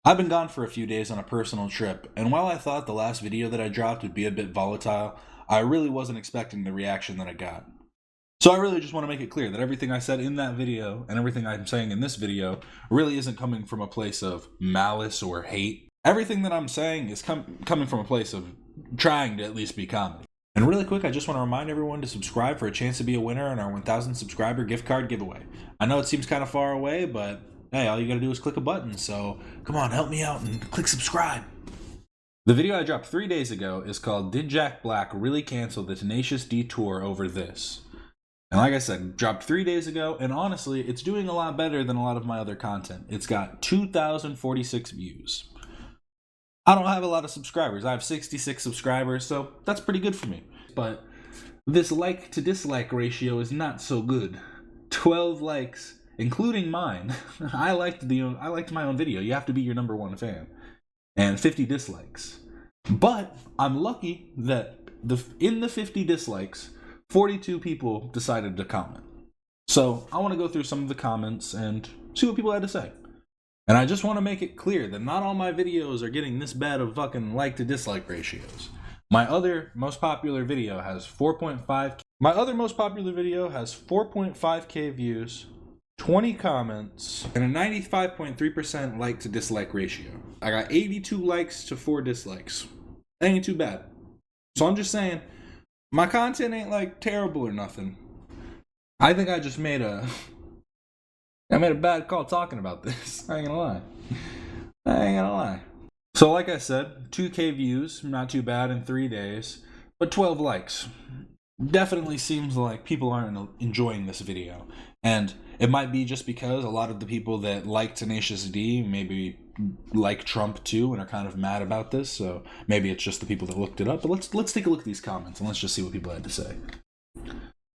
I've been gone for a few days on a personal trip, and while I thought the last video that I dropped would be a bit volatile, I really wasn't expecting the reaction that I got. So I really just want to make it clear that everything I said in that video and everything I'm saying in this video really isn't coming from a place of malice or hate. Everything that I'm saying is coming from a place of trying to at least be comedy. And really quick, I just want to remind everyone to subscribe for a chance to be a winner in our 1,000 subscriber gift card giveaway. I know it seems kind of far away, but hey, all you gotta do is click a button, so come on, help me out and click subscribe. The video I dropped 3 days ago is called Did Jack Black Really Cancel the Tenacious D Tour Over This? And like I said, dropped 3 days ago, and honestly, it's doing a lot better than a lot of my other content. It's got 2,046 views. I don't have a lot of subscribers. I have 66 subscribers, so that's pretty good for me. But this like to dislike ratio is not so good. 12 likes, including mine. I liked my own video. You have to be your number one fan. And 50 dislikes. But I'm lucky that in the 50 dislikes, 42 people decided to comment. So I want to go through some of the comments and see what people had to say. And I just want to make it clear that not all my videos are getting this bad of fucking like to dislike ratios. My other most popular video has 4.5k views, 20 comments, and a 95.3% like to dislike ratio. I got 82 likes to 4 dislikes. That ain't too bad. So I'm just saying, my content ain't like terrible or nothing. I think I just made a bad call talking about this. I ain't gonna lie. So like I said, 2k views, not too bad in 3 days, but 12 likes. Definitely seems like people aren't enjoying this video. And it might be just because a lot of the people that like Tenacious D maybe like Trump too and are kind of mad about this, so maybe it's just the people that looked it up. But let's take a look at these comments and let's just see what people had to say.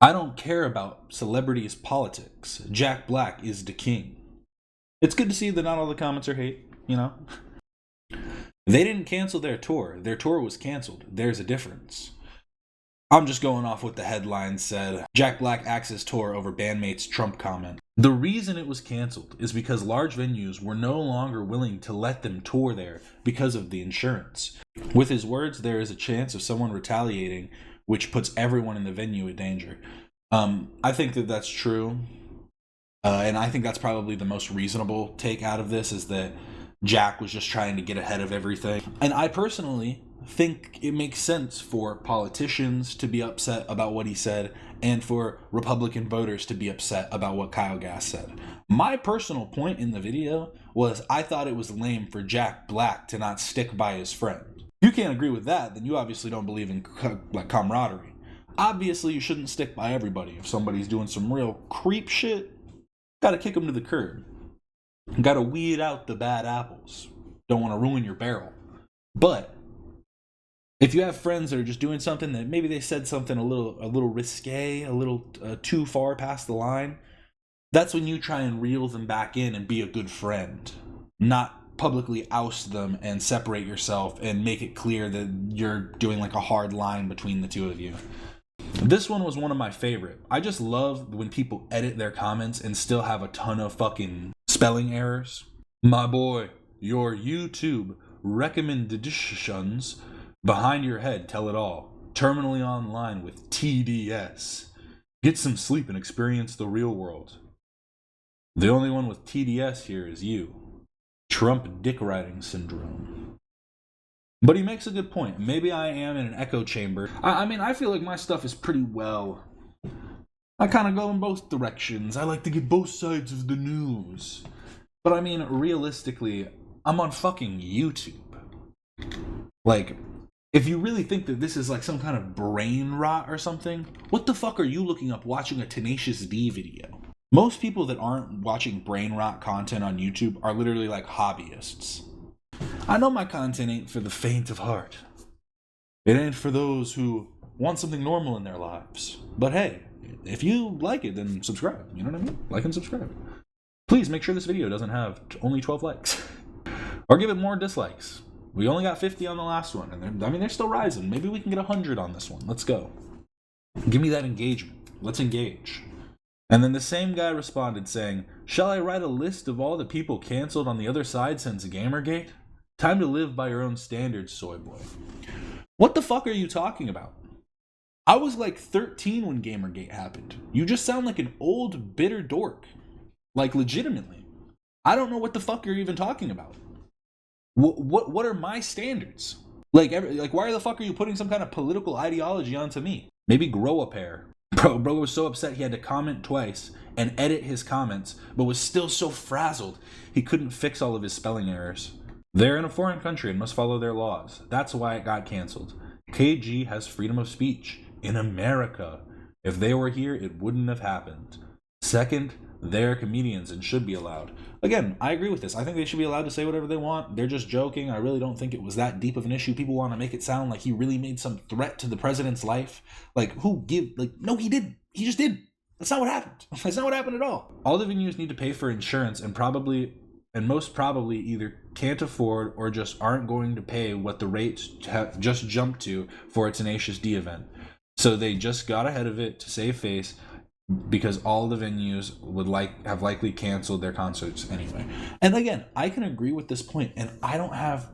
I don't care about celebrities' politics. Jack Black is the king. It's good to see that not all the comments are hate, you know? They didn't cancel their tour. Their tour was canceled. There's a difference. I'm just going off what the headline said. Jack Black axes his tour over bandmates Trump comment. The reason it was canceled is because large venues were no longer willing to let them tour there because of the insurance. With his words, there is a chance of someone retaliating, which puts everyone in the venue in danger. I think that that's true. And I think that's probably the most reasonable take out of this, is that Jack was just trying to get ahead of everything. And I personally think it makes sense for politicians to be upset about what he said and for Republican voters to be upset about what Kyle Gass said. My personal point in the video was I thought it was lame for Jack Black to not stick by his friend. If you can't agree with that, then you obviously don't believe in camaraderie. Obviously, you shouldn't stick by everybody. If somebody's doing some real creep shit, gotta kick them to the curb. Gotta weed out the bad apples. Don't want to ruin your barrel. But if you have friends that are just doing something that maybe they said something a little risque, a little too far past the line, that's when you try and reel them back in and be a good friend. Not publicly oust them and separate yourself and make it clear that you're doing like a hard line between the two of you. This one was one of my favorite. I just love when people edit their comments and still have a ton of fucking spelling errors. My boy, your YouTube recommendations behind your head tell it all. Terminally online with TDS. Get some sleep and experience the real world. The only one with TDS here is you. Trump dick riding syndrome. But he makes a good point. Maybe I am in an echo chamber. I mean, I feel like my stuff is pretty well. I kind of go in both directions. I like to get both sides of the news. But I mean, realistically, I'm on fucking YouTube. Like, if you really think that this is like some kind of brain rot or something, what the fuck are you looking up watching a Tenacious D video? Most people that aren't watching brain rot content on YouTube are literally like hobbyists. I know my content ain't for the faint of heart. It ain't for those who want something normal in their lives. But hey, if you like it, then subscribe. You know what I mean? Like and subscribe. Please make sure this video doesn't have only 12 likes. Or give it more dislikes. We only got 50 on the last one, and they're still rising. Maybe we can get 100 on this one. Let's go. Give me that engagement. Let's engage. And then the same guy responded saying, "Shall I write a list of all the people canceled on the other side since Gamergate? Time to live by your own standards, soy boy." What the fuck are you talking about? I was like 13 when Gamergate happened. You just sound like an old, bitter dork. Like, legitimately. I don't know what the fuck you're even talking about. What are my standards? Like, why the fuck are you putting some kind of political ideology onto me? Maybe grow a pair. Bro was so upset he had to comment twice and edit his comments, but was still so frazzled he couldn't fix all of his spelling errors. They're in a foreign country and must follow their laws. That's why it got canceled. KG has freedom of speech in America. If they were here, it wouldn't have happened. Second, they're comedians and should be allowed. Again, I agree with this. I think they should be allowed to say whatever they want. They're just joking. I really don't think it was that deep of an issue. People want to make it sound like he really made some threat to the president's life. Like, no, he didn't. He just did. That's not what happened. That's not what happened at all. All the venues need to pay for insurance and most probably either can't afford or just aren't going to pay what the rates have just jumped to for a Tenacious D event. So they just got ahead of it to save face, because all the venues would have likely canceled their concerts anyway. And again, I can agree with this point, and I don't have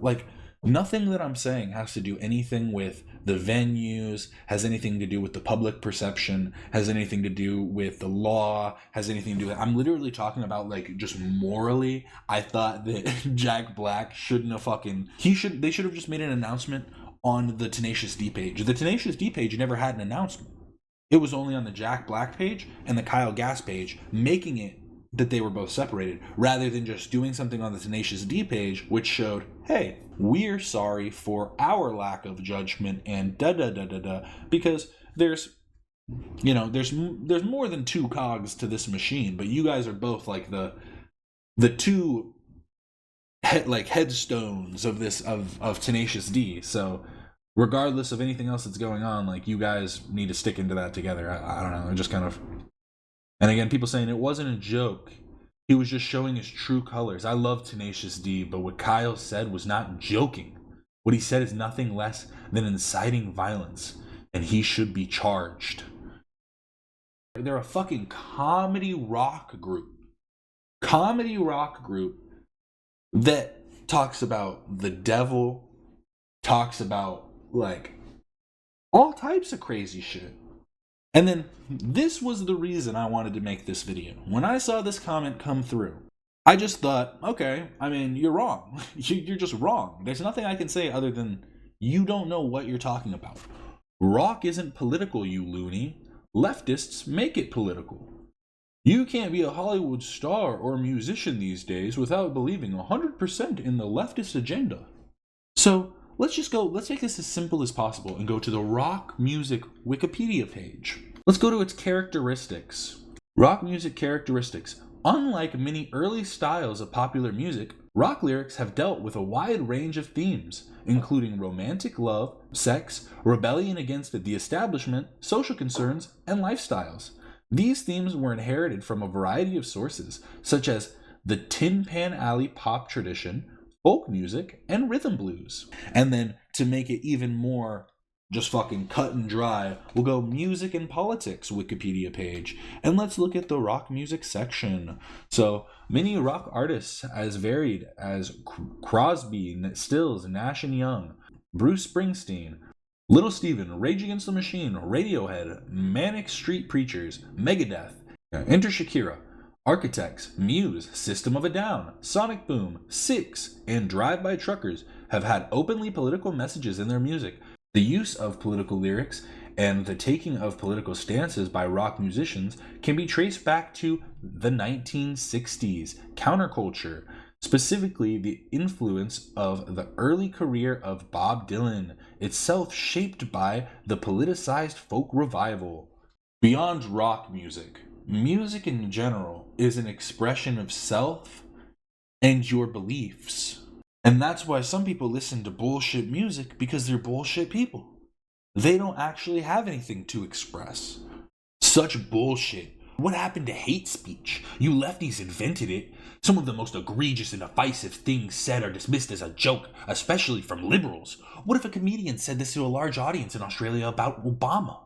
nothing that I'm saying has to do anything with the venues, has anything to do with the public perception, has anything to do with the law, has anything to do with I'm literally talking about just morally. I thought that Jack Black shouldn't have they should have just made an announcement on the Tenacious D page. The Tenacious D page never had an announcement. It was only on the Jack Black page and the Kyle Gass page, making it that they were both separated, rather than just doing something on the Tenacious D page, which showed, hey, we're sorry for our lack of judgment and da-da-da-da-da, because there's more than two cogs to this machine, but you guys are both like the two headstones of this, of Tenacious D, so regardless of anything else that's going on, you guys need to stick into that together. I don't know. It just kind of... And again, people saying it wasn't a joke. He was just showing his true colors. I love Tenacious D, but what Kyle said was not joking. What he said is nothing less than inciting violence, and he should be charged. They're a fucking comedy rock group. Comedy rock group that talks about the devil, talks about all types of crazy shit. And then this was the reason I wanted to make this video. When I saw this comment come through, I just thought, okay, I mean, you're wrong. You're just wrong. There's nothing I can say other than you don't know what you're talking about. Rock isn't political, you loony. Leftists make it political. You can't be a Hollywood star or musician these days without believing 100% in the leftist agenda. So, let's make this as simple as possible and go to the rock music Wikipedia page. Let's go to its characteristics. Rock music characteristics. Unlike many early styles of popular music, rock lyrics have dealt with a wide range of themes, including romantic love, sex, rebellion against the establishment, social concerns, and lifestyles. These themes were inherited from a variety of sources, such as the Tin Pan Alley pop tradition, folk music, and rhythm blues. And then, to make it even more just fucking cut and dry, we'll go music and politics Wikipedia page, and let's look at the rock music section. So, many rock artists as varied as Crosby, Stills, Nash & Young, Bruce Springsteen, Little Steven, Rage Against the Machine, Radiohead, Manic Street Preachers, Megadeth, Enter Shakira, Architects, Muse, System of a Down, Sonic Boom, Six, and Drive-By Truckers have had openly political messages in their music. The use of political lyrics and the taking of political stances by rock musicians can be traced back to the 1960s counterculture, specifically the influence of the early career of Bob Dylan, itself shaped by the politicized folk revival. Beyond rock music, music in general is an expression of self and your beliefs. And that's why some people listen to bullshit music, because they're bullshit people. They don't actually have anything to express. Such bullshit. What happened to hate speech? You lefties invented it. Some of the most egregious and offensive things said are dismissed as a joke, especially from liberals. What if a comedian said this to a large audience in Australia about Obama?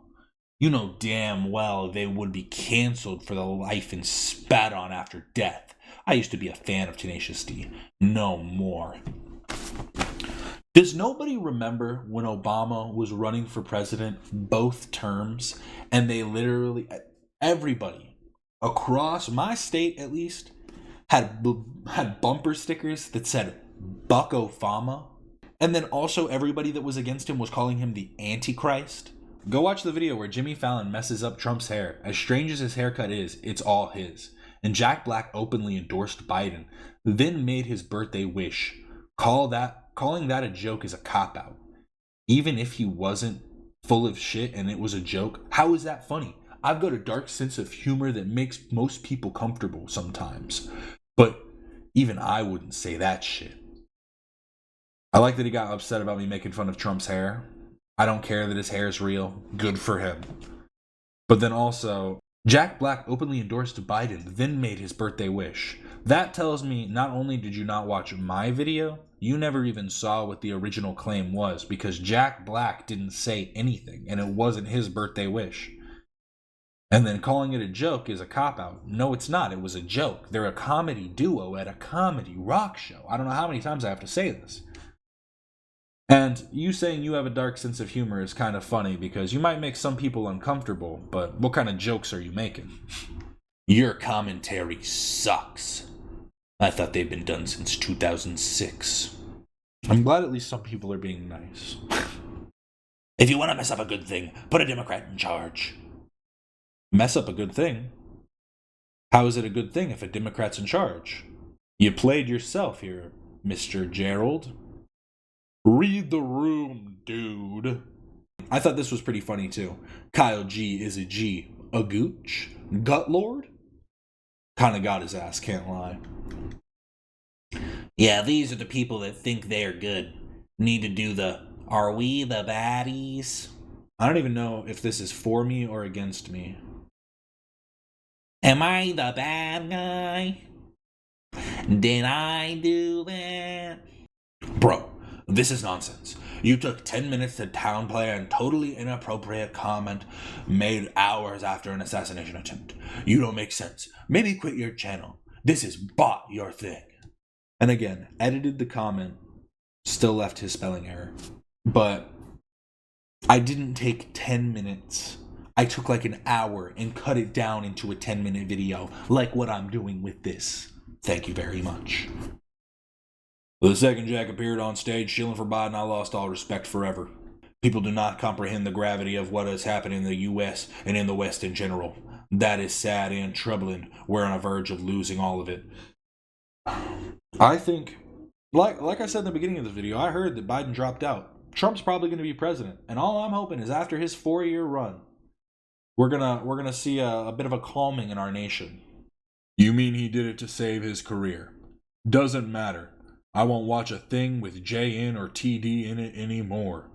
You know damn well they would be canceled for the life and spat on after death. I used to be a fan of Tenacious D. No more. Does nobody remember when Obama was running for president both terms, and they literally, everybody across my state at least, had bumper stickers that said Buck Obama, and then also everybody that was against him was calling him the Antichrist? Go watch the video where Jimmy Fallon messes up Trump's hair. As strange as his haircut is, it's all his. And Jack Black openly endorsed Biden, then made his birthday wish. Calling that a joke is a cop-out. Even if he wasn't full of shit and it was a joke, how is that funny? I've got a dark sense of humor that makes most people comfortable sometimes. But even I wouldn't say that shit. I like that he got upset about me making fun of Trump's hair. I don't care that his hair is real. Good for him. But then also, Jack Black openly endorsed Biden, then made his birthday wish. That tells me not only did you not watch my video, you never even saw what the original claim was, because Jack Black didn't say anything, and it wasn't his birthday wish. And then calling it a joke is a cop-out. No, it's not. It was a joke. They're a comedy duo at a comedy rock show. I don't know how many times I have to say this. And you saying you have a dark sense of humor is kind of funny because you might make some people uncomfortable, but what kind of jokes are you making? Your commentary sucks. I thought they'd been done since 2006. I'm glad at least some people are being nice. If you want to mess up a good thing, put a Democrat in charge. Mess up a good thing? How is it a good thing if a Democrat's in charge? You played yourself here, Mr. Gerald. Read the room, dude. I thought this was pretty funny, too. Kyle G is a G. A gooch? Gut Lord? Kinda got his ass, can't lie. Yeah, these are the people that think they're good. Need to do the, are we the baddies? I don't even know if this is for me or against me. Am I the bad guy? Did I do that? Bro. This is nonsense. You took 10 minutes to downplay a totally inappropriate comment made hours after an assassination attempt. You don't make sense. Maybe quit your channel. This is bot your thing. And again, edited the comment, still left his spelling error. But I didn't take 10 minutes. I took like an hour and cut it down into a 10-minute video, like what I'm doing with this. Thank you very much. The second Jack appeared on stage shilling for Biden, I lost all respect forever. People do not comprehend the gravity of what has happened in the U.S. and in the West in general. That is sad and troubling. We're on the verge of losing all of it. I think, like I said in the beginning of this video, I heard that Biden dropped out. Trump's probably going to be president, and all I'm hoping is after his 4-year run, we're gonna see a bit of a calming in our nation. You mean he did it to save his career? Doesn't matter. I won't watch a thing with JN or TD in it anymore.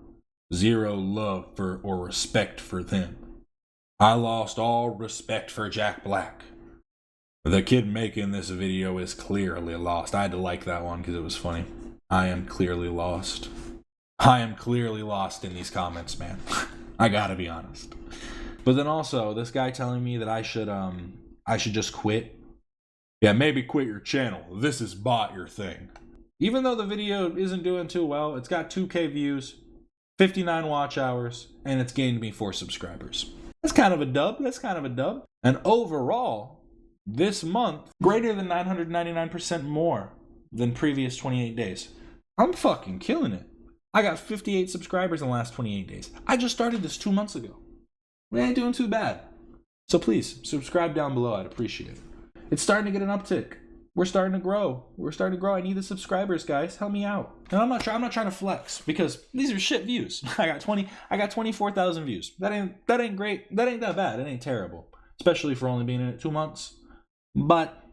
Zero love for or respect for them. I lost all respect for Jack Black. The kid making this video is clearly lost. I had to like that one because it was funny. I am clearly lost. I am clearly lost in these comments, man. I gotta be honest. But then also, this guy telling me that I should just quit. Yeah, maybe quit your channel. This is bot your thing. Even though the video isn't doing too well, it's got 2K views, 59 watch hours, and it's gained me 4 subscribers. That's kind of a dub. And overall, this month, greater than 999% more than previous 28 days. I'm fucking killing it. I got 58 subscribers in the last 28 days. I just started this 2 months ago. We ain't doing too bad. So please, subscribe down below. I'd appreciate it. It's starting to get an uptick. We're starting to grow. I need the subscribers, guys. Help me out. And I'm not trying to flex because these are shit views. I got 24,000 views. That ain't great. That ain't that bad. It ain't terrible. Especially for only being in it 2 months. But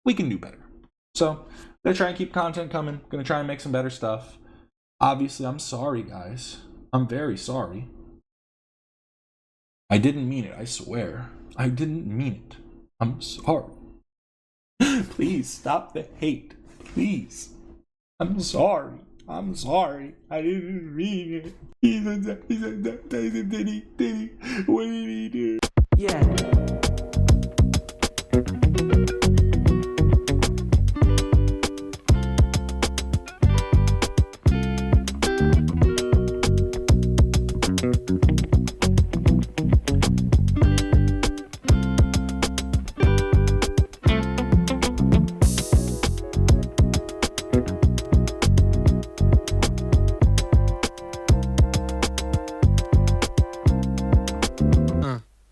we can do better. So, gonna try and keep content coming. Gonna try and make some better stuff. Obviously, I'm sorry, guys. I'm very sorry. I didn't mean it, I swear. I didn't mean it. I'm sorry. Please stop the hate. Please. I'm sorry. I'm sorry. I didn't mean it. He said, Diddy, what did he do? Yeah.